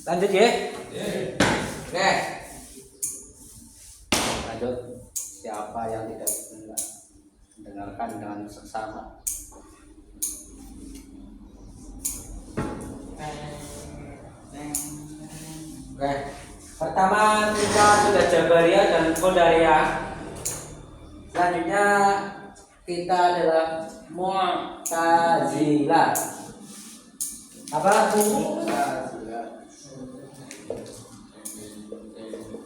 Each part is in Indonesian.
Lanjut ya. Oke. Lanjut. Siapa yang tidak mendengarkan dengan seksama? Oke. Pertama kita sudah Jabariyah dan Qadariyah. Selanjutnya kita adalah Mu'tazilah. Apa?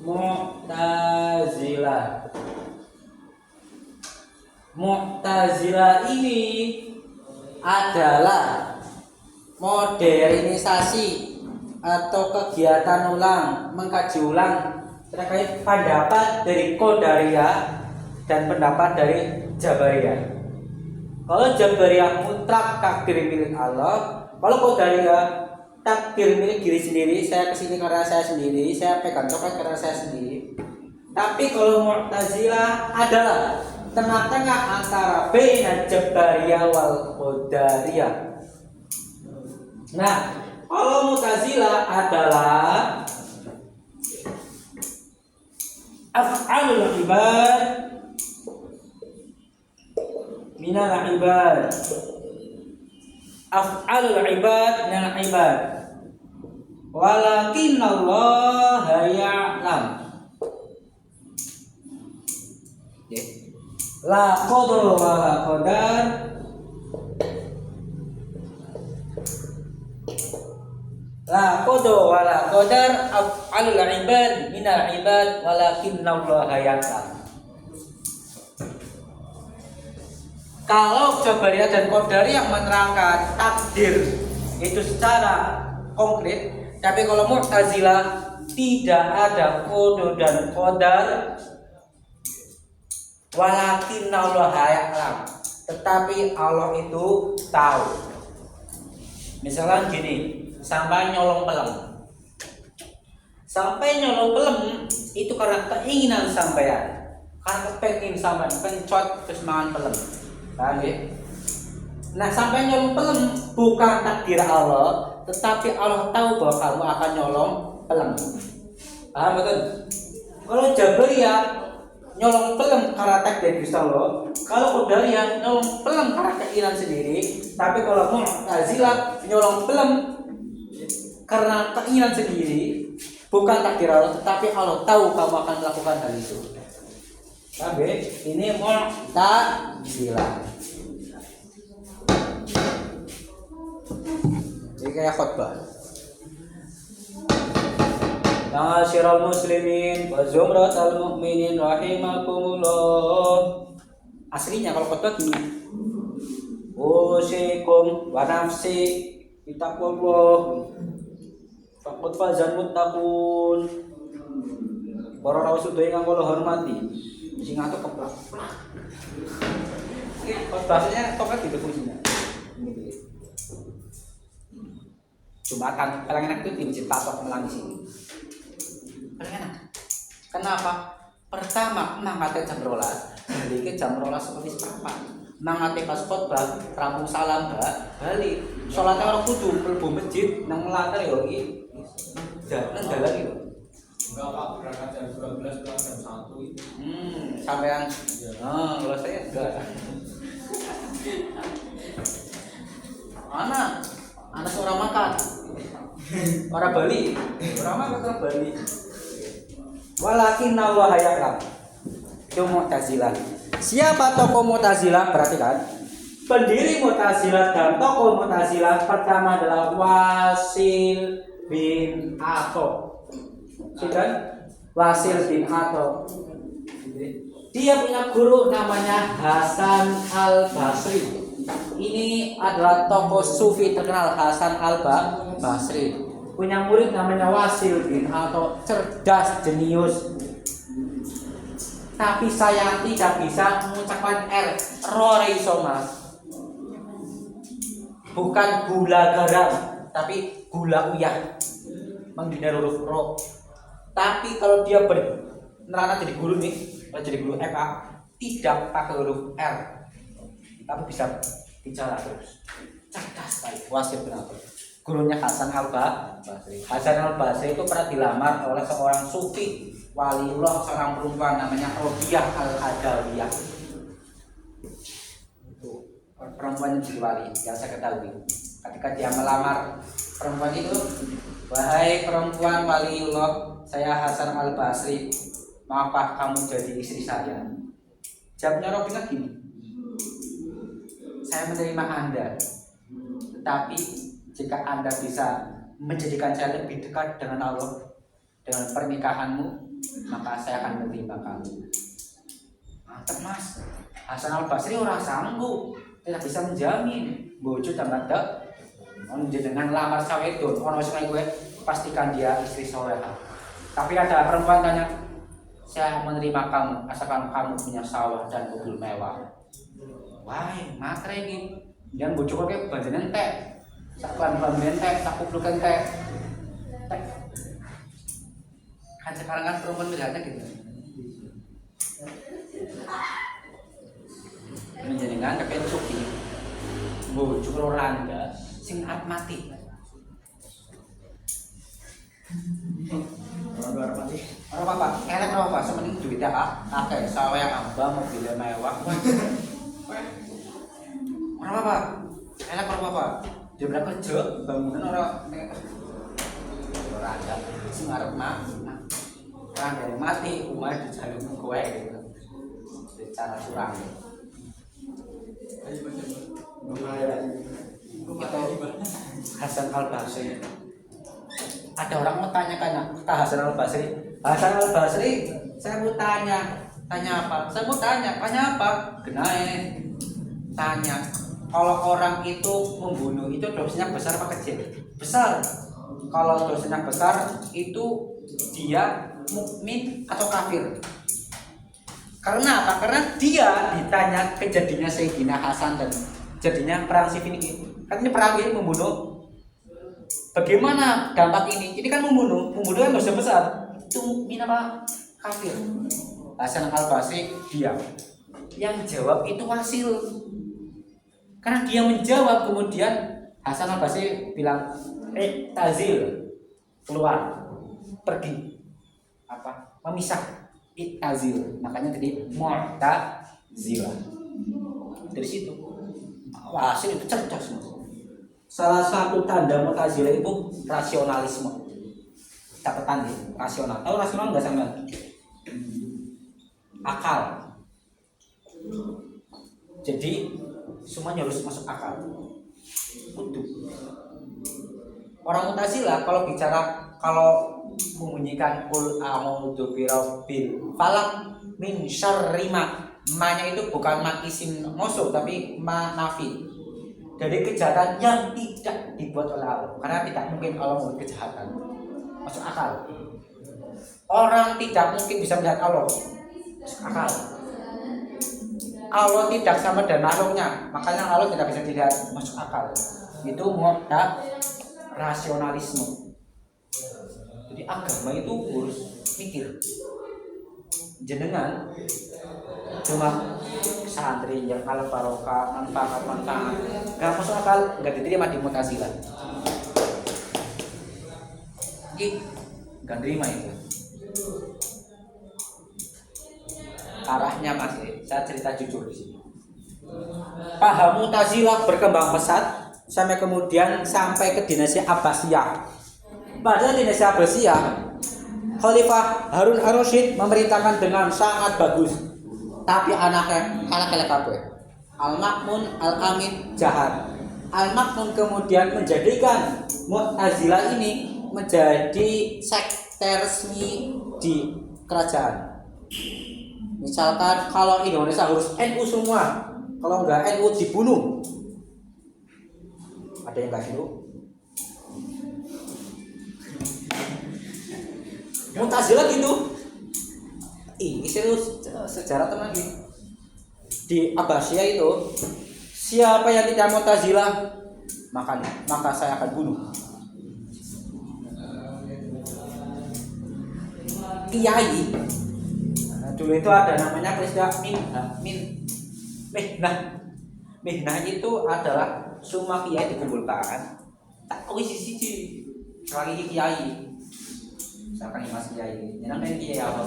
Mu'tazilah. Mu'tazilah ini adalah modernisasi atau kegiatan ulang, mengkaji ulang terkait pendapat dari Qadariyah dan pendapat dari Jabariyah. Kalau Jabariyah mutlak takdir milik Allah, kalau Qadariyah takdir milik diri sendiri, saya kesini karena saya sendiri, saya pegang coklat karena saya sendiri. Tapi kalau Mu'tazilah adalah tengah-tengah antara baina Jabariyah wal Qadariyah. Nah, kalau Mu'tazilah adalah af'alul ibad minal ibad, af'alul ibad minal ibad, walakin Allah ya'lam. La qadar wa la qadar, la qadar wa la qadar, af'alul ibad minal ibad, walakin Allah ya'lam. Kalau Jabariyah dan Qadariyah menerangkan takdir itu secara konkret, tapi kalau Mu'tazilah tidak ada qada dan qadar, walakin Allah ya'lam, tetapi Allah itu tahu. Misalnya gini, sampai nyolong pelem. Sampai nyolong pelem itu karena keinginan sampean, karena pengen sampean pencot terus mangan pelem. Paham ya? Nah, sampai nyolong pelem bukan takdir Allah, tetapi Allah tahu bahwa kamu akan nyolong pelem. Paham betul? Kalau Jabariyah nyolong pelem karena takdir Gusti Allah, kalau Qadariyah nyolong pelem karena keinginan sendiri, tapi kalau Mu'tazilah nyolong pelem karena keinginan sendiri, bukan takdir Allah, tetapi Allah tahu kamu akan melakukan hal itu. Paham ya? Ini Mu'tazilah. Ini kayak khutbah. Ma'asyiral muslimin wa zumratal mu'minin rahimakumullah. Aslinya kalau khutbah gini. Usikum wa nafsi bitaqwallah. Faqad fazal muttaqun. Para rawuh sedaya ingkang kula hormati. Sing ngatuk keplak. Iki khutbahnya tongkat di fungsinya. Jumatan paling enak itu di Masjid Patok Melang di sini. Paling enak. Kenapa? Pertama, mangkate jam 12. Balik jam 12 seperti seperempat. Mangkate pas khotbah, rampung salam balik. Salatnya orang kudu mlebu masjid nang melatar yo iki. Jalan dalan iki. Enggak Pak, berangkat jam 12 pulang jam 1 itu. Sampean. Kalau saya enggak. Anak seorang makan. Orang Bali, orang makan orang Bali. Walakin Allah ya'lam. Itu Mu'tazilah. Siapa tokoh Mu'tazilah? Perhatikan. Pendiri Mu'tazilah dan tokoh Mu'tazilah pertama adalah Wasil bin Atha. Sudah? Wasil bin Atha. Dia punya guru namanya Hasan Al-Basri. Ini adalah tokoh sufi terkenal, Hasan Al-Basri. Punya murid namanya Wasil bin Atha, cerdas, jenius. Tapi saya tidak bisa mengucapkan R. Rore iso Mas. Bukan gula garam, tapi gula uyah. Menghindar huruf ro. Tapi kalau dia nerana jadi guru nih, jadi guru FA, tidak pakai huruf R. Tapi bisa bicara terus. Cerdas sekali. Wasil bin Atha. gurunya Hasan al-Basri. Hasan al-Basri itu pernah dilamar oleh seorang sufi waliullah, seorang perempuan namanya Robiah al-Adawiyah. Itu perempuan yang jadi wali yang saya ketahui. Ketika dia melamar perempuan itu, wahai perempuan waliullah, saya Hasan al-Basri, maukah kamu jadi istri saya? Jawabnya Robiah gini, saya menerima Anda, tetapi jika Anda bisa menjadikan saya lebih dekat dengan Allah dengan pernikahanmu, maka saya akan menerima kamu. Mantap Mas. Hasan al-Basri orang sanggup, tidak bisa menjamin bojo tambah dek dengan lamar sawedon ono sing gue pastikan dia istri soleha. Tapi ada perempuan tanya, saya menerima kamu asalkan kamu punya sawah dan mobil mewah. Wah, matre iki. Yang bojo kok bandene entek. Sak ban-ban entek, sak kupluk entek. Kan sekarang kan perempuan melihatnya gitu. Menjadikan kakek suki. Bojo Rolanda sing arep mati. Ora mati. Ora apa-apa, elek ora apa, sementing duit ya, akeh sawah ambang mobil mewah. Ora apa-apa. Elek ora apa-apa. Dia berapa kerja bangunan orang ada sing arep mati. Orang yang mati umah dijaluk kowe gitu. Secara curang. Itu Hasan al-Basri. Ada orang mau tanya-tanya ke Hasan al-Basri. Hasan al-Basri, saya mau tanya apa? Saya mau tanya apa? Genae. Tanya, kalau orang itu membunuh itu dosanya besar apa kecil? Besar. Kalau dosanya besar itu dia mukmin atau kafir? Karena apa? Karena dia ditanya kejadiannya Sayyidina Hasan dan jadinya perang Siffin ini. Kan ini perang ini membunuh. Bagaimana dampak ini? Ini kan membunuh kan dosa besar. Itu mukmin apa kafir? Hasan al-Basri diam. Yang jawab itu Wasil. Karena dia menjawab, kemudian Hasan al-Basri bilang, tazil, keluar, pergi, memisah, tazil. Makanya tadi Mu'tazilah. Dari situ, Wasil itu cerdas. Salah satu tanda Mu'tazilah itu rasionalisme. Catatan nih, rasional. Tahu rasional nggak sama? Akal. Jadi semuanya harus masuk akal. Utuh. Orang Mu'tazilah kalau membunyikan qul a'udzu birabbil falaq min syarri ma-nya itu bukan ma isim mausuf tapi ma nafi. Dari kejahatan yang tidak dibuat oleh Allah. Karena tidak mungkin Allah membuat kejahatan. Masuk akal. Orang tidak mungkin bisa melihat Allah. Masuk akal. Allah tidak sama dan makhluknya, makanya Allah tidak bisa dilihat, masuk akal. Itu rasionalisme. Jadi agama itu harus mikir. Jenengan cuma santri yang al barokah manfaat, nggak masuk akal, nggak diterima di Mu'tazilah. Nggak terima itu. Arahnya masih, saya cerita jujur di sini. Paham Mu'tazilah berkembang pesat sampai ke dinasti Abbasiyah. Pada dinasti Abbasiyah, Khalifah Harun ar-Rasyid memerintahkan dengan sangat bagus. Tapi anaknya elek kabeh. Al-Ma'mun Al-Amin jahat. Al-Ma'mun kemudian menjadikan Mu'tazilah ini menjadi sekte resmi di kerajaan. Misalkan kalau Indonesia harus NU semua, kalau enggak NU dibunuh. Ada yang kasih lu? Mu'tazilah gitu. Ini serius sejarah teman ini. Di Abbasiyah itu, siapa yang tidak Mu'tazilah, maka saya akan bunuh. Kiai. Dulu itu ada namanya peristiwa Mihnah itu adalah semua kiai dikumpulkan, tak wis siji lagi kiai misalkan Mas Kiai jenengan pengen kiai apa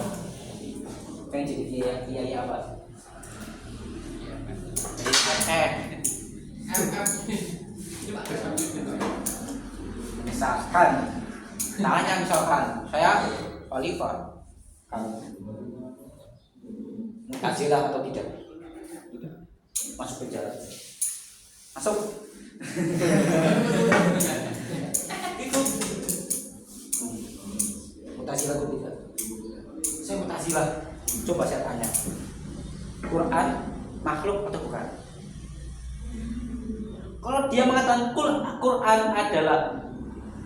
pengen jadi kiai apa misalkan saya Khalifah kamu Mu'tazilah atau tidak masuk penjara masuk itu Mu'tazilah atau tidak saya Mu'tazilah coba saya tanya Quran makhluk atau bukan kalau dia mengatakan Quran adalah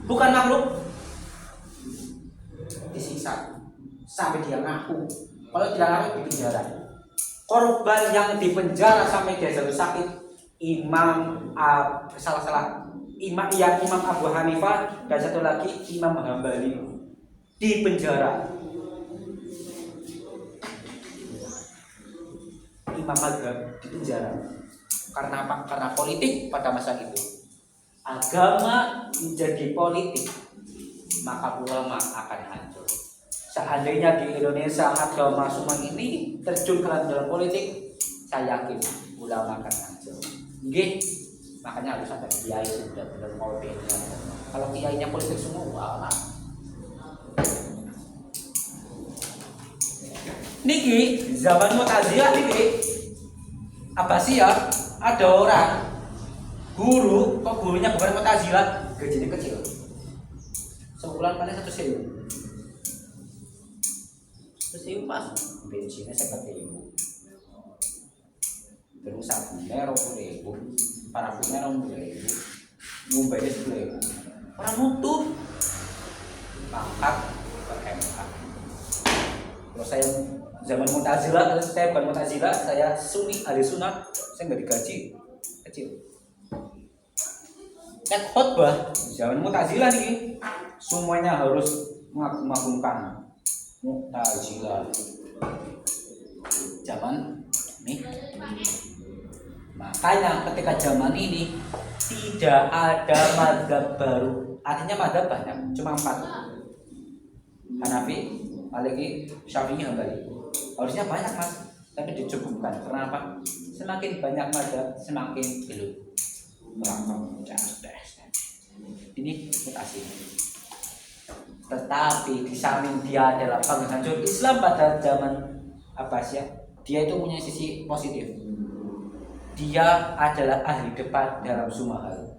bukan makhluk disiksa sampai dia ngaku kalau tidak ngaku di penjara korban yang dipenjara sampai dia jatuh sakit Imam Abu Hanifah dan satu lagi Imam Hambali di penjara. Imam Mazhab di penjara karena apa? Karena politik pada masa itu agama menjadi politik maka ulama akan hancur. Seandainya di Indonesia agama semua ini terjun ke dalam politik, saya yakin ulama akan hancur. Nggih, makanya harus ada kiai sudah benar mau beda. Kalau kiainya politik semua, ulama. Niki zaman Mu'tazilah niki apa sih ya? Ada orang guru, kok gurunya bukan Mu'tazilah, gajinya kecil. Sebulan paling 1.000. Terus pas bensinnya 50.000. Terus sabu merah 10.000, parafin merah 10.000, ngombe 10.000. Orang nutup, pangkat ke MA. Kalau saya zaman Mu'tazilah, saya bukan Mu'tazilah, saya Sunni, ahli sunnah, saya nggak digaji kecil. Kan khotbah zaman Mu'tazilah nih, semuanya harus mengagung-agungkan Mu'tazilah. Zaman nih, makanya ketika zaman ini tidak ada mazhab baru. Artinya mazhab banyak, cuma 4. Hanafi, Maliki, Syafi'i, Hambali. Harusnya banyak mas, tapi dicukupkan. Karena apa? Semakin banyak mazhab, semakin belum melangkah cerdas. Ini Mu'tazilah. Tetapi di samping dia adalah penghancur Islam pada zaman Abbasiyah, dia itu punya sisi positif. Dia adalah ahli debat dalam semua hal.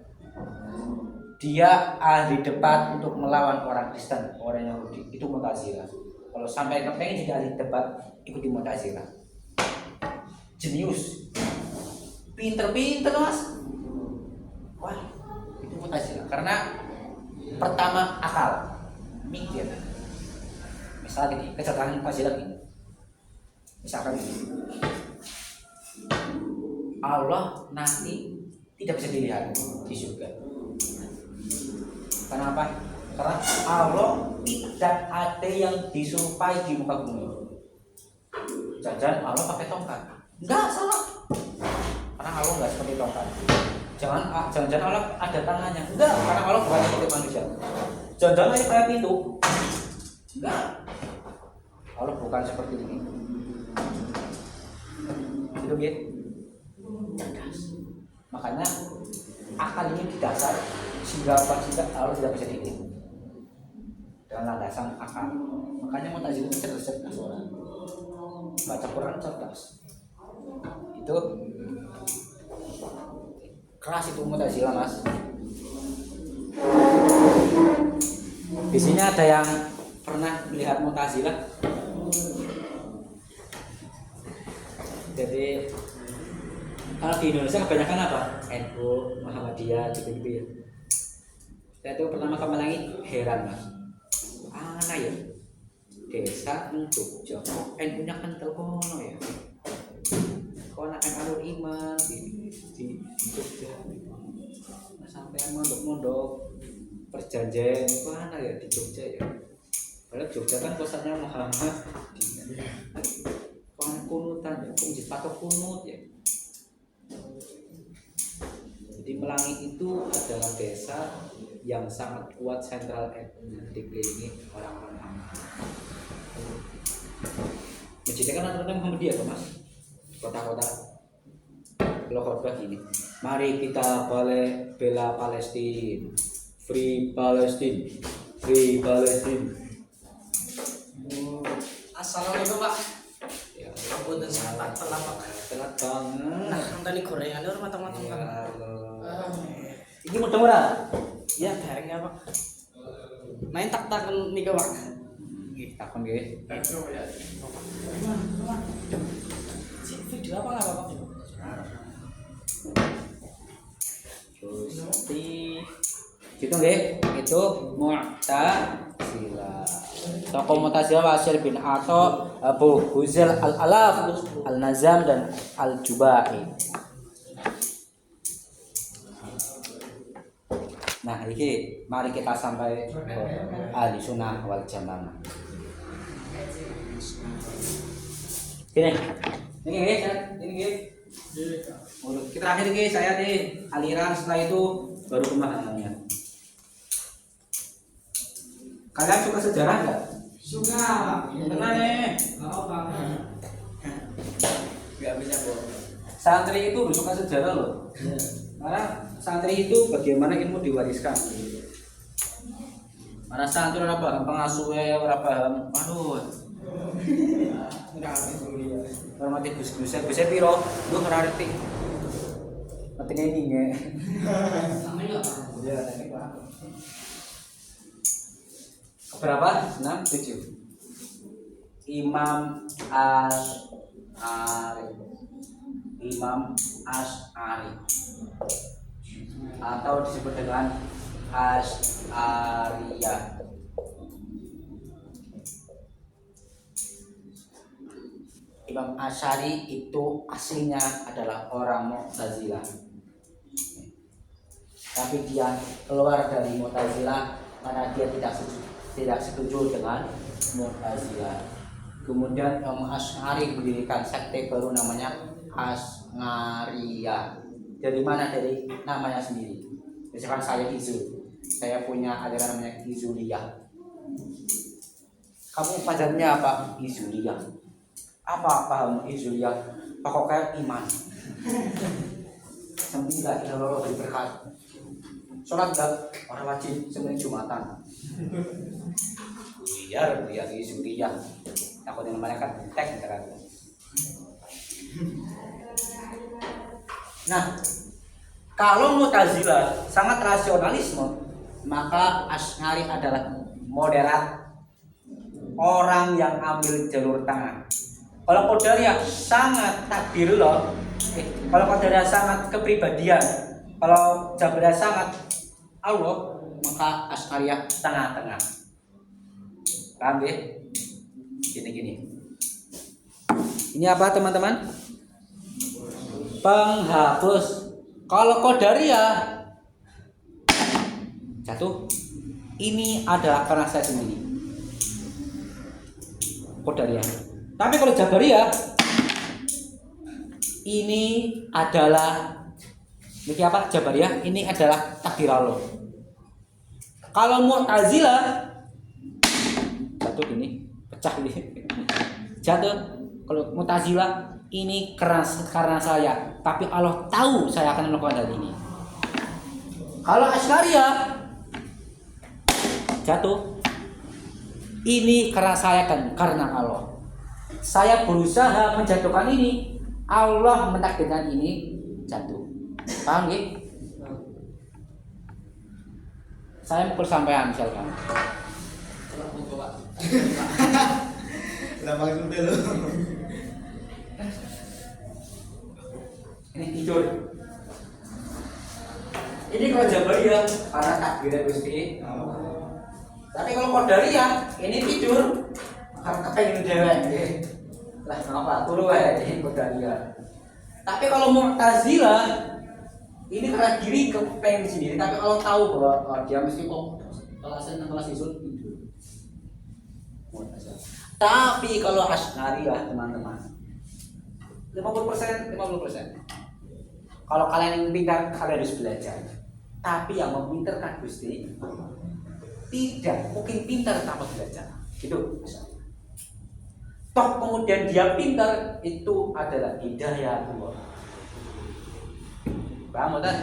Dia ahli debat untuk melawan orang Kristen, orang Yahudi. Itu Mu'tazilah. Kalau sampai kepengen jadi ahli debat, ikuti Mu'tazilah. Jenius, pinter mas. Wah, itu Mu'tazilah. Karena pertama akal, mikir. Misalnya gini, kecerdasan Mu'tazilah gini. Misalkan gini, Allah nanti tidak bisa dilihat di surga. Kenapa? Karena Allah tidak ada yang disurupai di muka bumi. Jangan Allah pakai tongkat. Enggak salah. Karena Allah enggak seperti tongkat. Jangan Allah ada tangannya. Enggak, karena Allah bukan seperti manusia. Jangan Allah kayak pintu. Enggak. Allah bukan seperti ini. Itu gitu. Cerdas. Makanya akal ini didasar sehingga Allah tidak bisa dilihat dengan landasan akal. Makanya Mu'tazilah itu cerdas orang. Baca Quran cerdas. Itu keras itu Mu'tazilah mas. Di sini ada yang pernah melihat Mu'tazilah. Jadi kalau di Indonesia kebanyakan apa? NU, Muhammadiyah, gitu-gitu ya. Saya itu pertama kali lagi heran mas. Mana ya? Desa Jogja, NU-nya kental kono ya. Kono Anur Iman di Jogja. Nah, sampai mondok-mondok perjanjian mana ya di Jogja ya. Padahal Jogja kan pusatnya Muhammad. Kono kunutan ya, kunjit patok kunut ya. Jadi Melangi itu adalah desa yang sangat kuat sentral dikelilingi orang-orang Muhammad. Masjidnya kan orang Muhammadiyah Mas, kota-kota. Kalau khotbah gini, mari kita bela Palestina, free Palestine, free Palestine. Assalamualaikum Pak. Ya, Ampun dan sangat telat Pak. telat banget. Nah, tadi gorengan lu matang-matang Ya kan. Allah. Ini mau ora? Ya bareng ya Pak. Main tak-takan nih Pak. Nggih, takon nggih. Si video apa enggak Pak? Gusti. Gitu nggih, itu Mu'tazilah. Tokoh Mu'tazilah Wasil bin Atha, Abu Huzail Al-Alaf, Al-Nazam dan Al-Jubai. Nah, ini mari kita sampai ke Ahli Sunnah wal Jamaah. Ini guys. Urut kita terakhir guys, saya di aliran, setelah itu baru pemahamannya. Kalian suka sejarah nggak? Suka Pak. Benar nih. Oh Pak. Enggak bisa bohong. Santri itu suka sejarah loh. Karena santri itu bagaimana ilmu diwariskan. Mana santri ora paham pengasuhnya, ora paham. Aduh. Hormati Gus piro? Lu ora ngerti. Ngerti ini nggih. Namanya apa? Ya, ini Pak. Berapa? 6, 7. Imam Asy'ari. Imam Asy'ari. Atau disebut dengan Asy'ariyah. Imam Asy'ari itu aslinya adalah orang Mu'tazilah. Tapi dia keluar dari Mu'tazilah karena dia tidak setuju dengan Mu'tazilah. Kemudian Imam Asy'ari mendirikan sekte baru namanya Asy'ariyah. Dari mana? Dari namanya sendiri. Misalkan saya Izul, saya punya aliran namanya Izuliyah. Kamu pelajarannya apa? Izuliyah. Apa paham Izuliyah? Pokoknya iman. Sampai tidak Allah beri berkat. Sholat enggak? Orang wajib sebenarnya Jumatan. Biar Izuliyah. Takut dengan malaikat tek terang. Nah, kalau Mu'tazilah sangat rasionalisme, maka Asy'ari adalah moderat, orang yang ambil jalur tengah. Kalau Qadariyah sangat takdirullah, kalau Qadariyah sangat kepribadian, kalau Jabariyah sangat Allah, maka Asy'ariyah tengah-tengah. Paham ya? Gini. Ini apa teman-teman? Penghapus. Kalau Qadariyah jatuh, ini adalah karena saya sendiri. Qadariyah. Tapi kalau Jabariyah ini adalah apa? Jabariyah ini adalah takdir Allah. Kalau Mu'tazilah jatuh ini, pecah ini. Jatuh. Kalau Mu'tazilah ini keras karena saya, tapi Allah tahu saya akan melakukan hal ini. Kalau Asy'ariyah jatuh, ini karena saya kan karena Allah. Saya berusaha menjatuhkan ini, Allah mentakdirkan ini jatuh. Paham nggih? Saya pukul sampean misalkan. Kalau mau Pak. Lah maksud lu. Ini tidur. Ini kalau Jabariyah karena takdirnya Gusti. Tapi kalau Qadariyah ini tidur karena kepengen dewek. Lah kenapa? Turu wae ini Qadariyah. Tapi kalau Mu'tazilah ini karena diri kepengen sendiri, tapi kalau tahu bahwa dia mesti kok kelas isul tidur. Mu'tazilah. Tapi kalau Asy'ariyah teman-teman 50%. Kalau kalian yang pintar, kalian harus belajar. Tapi yang memintarkan Gusti tidak mungkin pintar tanpa belajar. Gitu. Toh kemudian dia pintar itu adalah hidayah Allah. Paham kan?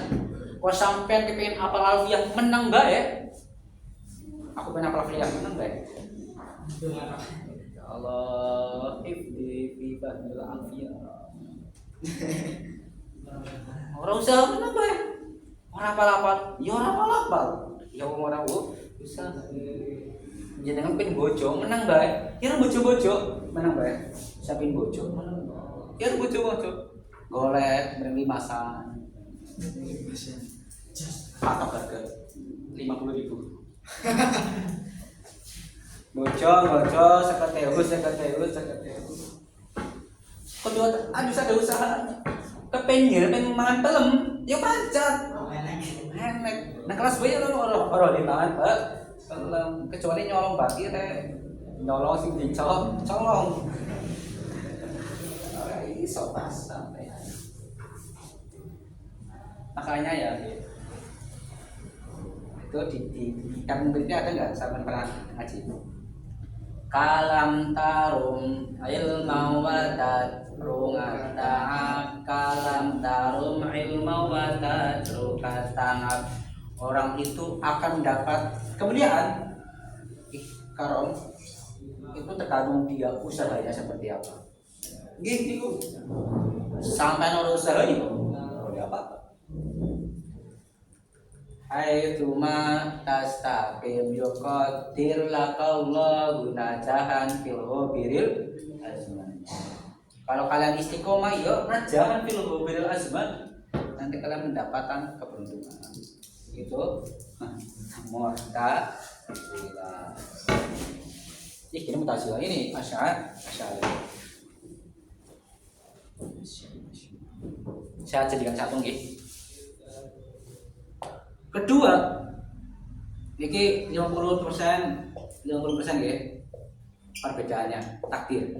Kalau sampai kepengen apal alfiah menang gak ya? Aku pengen apal alfiah menang gak ya? Ya Allah, ifdi fi fahmil alfiah. Orang usaha menang gak ya? Orang apal-apal, ya orang apal-apal. Ya orang usaha. Jangan pengen bojo menang gak ya? Kira bojo-bojo menang gak ya? Siapin bojo menang. Kira bojo-bojo. Golek, beri masan. Patok harga 50.000. Bojo, seketehus. Kedua, aduh ada usaha. Kepengen mangan pelem, ya pancat. Enak. Nah kelas gue orang di tangan Pak. Pelem, kecuali nyolong baki nyolong sing colong. Iso pas sampai. Makanya ya itu di kitab muridnya ada nggak sama pernah ngaji kalam tarum ilma wa tadrungat ta'ab kalam tarum ilma wa tadrukat ta'ab. Orang itu akan mendapat kemuliaan karom itu tergantung dia usahanya seperti apa gitu sampai nol usaha itu apa Aituma tastaqim yuqadir laqallahu najahan fil ghabiril azman. Kalau kalian istiqomah yuk najahan fil ghabiril azman, nanti kalian mendapatkan keberuntungan. Itu mu'tazilah. Ini mu'tazilah ini asy'ari. Saya jadikan satu nggih. Kedua, ini 50% ya perbedaannya takdir.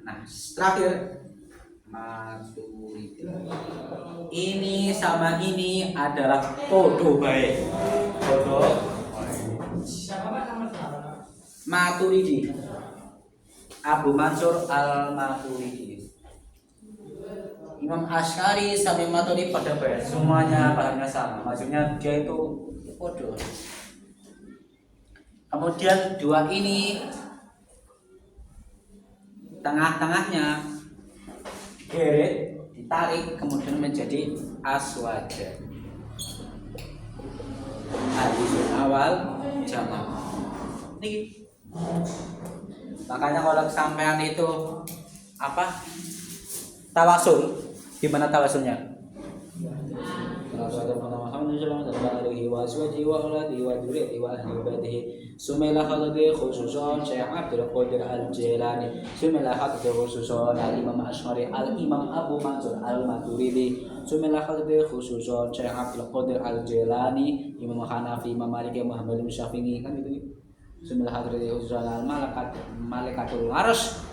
Nah, terakhir Maturidi. Ini sama ini adalah podo baik. Podo. Siapa nama? Maturidi. Abu Mansur Al-Maturidi. Imam Asy'ari sama Maturidi pada baik, semuanya bahannya sama. Maksudnya dia itu podo. Kemudian dua ini tengah-tengahnya geret ditarik kemudian menjadi aswada. Hadisul awal jamaah. Nih. Makanya kalau sampean itu apa? Tawasul. Gimana tawasulnya? Sumela khadhi khususan Syekh Abdul Qadir Al-Jilani, sumela khadhi khususan Al-Imam Asy'ari, Al-Imam Abu Mansur Al-Maturidi, sumela khadhi khususan Syekh Abdul Qadir Al-Jilani, Imam Hanafi, Imam Maliki, Muhammad bin Syafi'i, kan itu. Sumela khadhi khususan Al-Malakatul Arsy,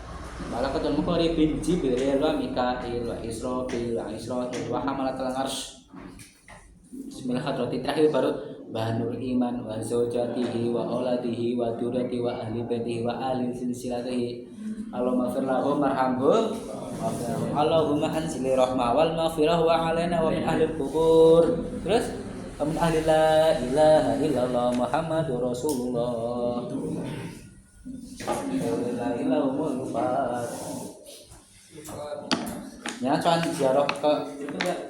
Malakatul Muqarribin, Jibril wa Mikail wa Israfil wa Hamalatul Arsy. Bismillah hadrati terakhir baru Banul Iman wa Zawjatihi wa Auladihi wa Durati wa Ahli Baitihi wa Ahli Silsilatihi. Allahumma fir lahum marhamhum Allahumma anzili rahmah wal maghfirah wa alaina wa min ahli kubur. Terus wa min ahli la ilaha illallah Muhammadur Rasulullah. Ya, cuman ziarah ke itu enggak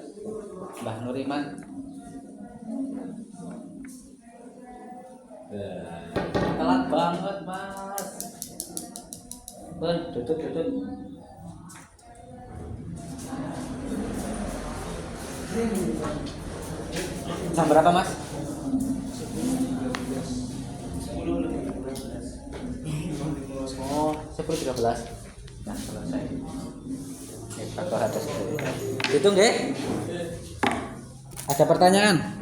Mbah Nuriman. Telat banget, Mas. Duduk. Jam berapa, Mas? 10.13. Nah, selesai. Hitung nggih. Ada pertanyaan?